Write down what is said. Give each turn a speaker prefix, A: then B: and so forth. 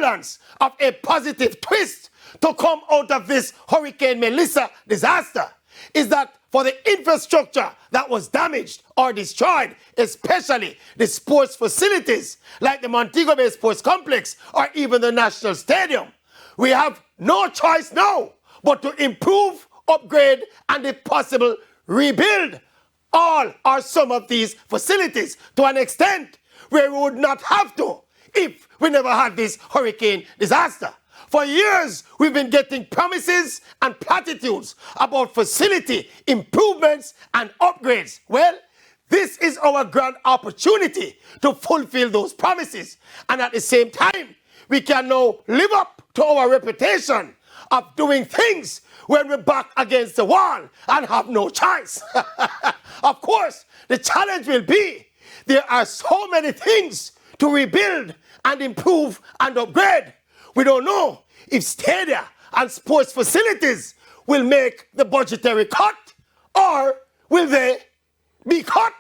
A: semblance of a positive twist to come out of this Hurricane Melissa disaster is that for the infrastructure that was damaged or destroyed, especially the sports facilities like the Montego Bay Sports Complex or even the National Stadium, we have no choice now but to improve, upgrade, and if possible, rebuild all or some of these facilities to an extent where we would not have to if we never had this hurricane disaster. For years, we've been getting promises and platitudes about facility improvements and upgrades. Well, this is our grand opportunity to fulfill those promises. And at the same time, we can now live up to our reputation of doing things when we're back against the wall and have no choice. Of course, the challenge will be there are so many things to rebuild and improve and upgrade. We don't know if stadia and sports facilities will make the budgetary cut or will they be cut?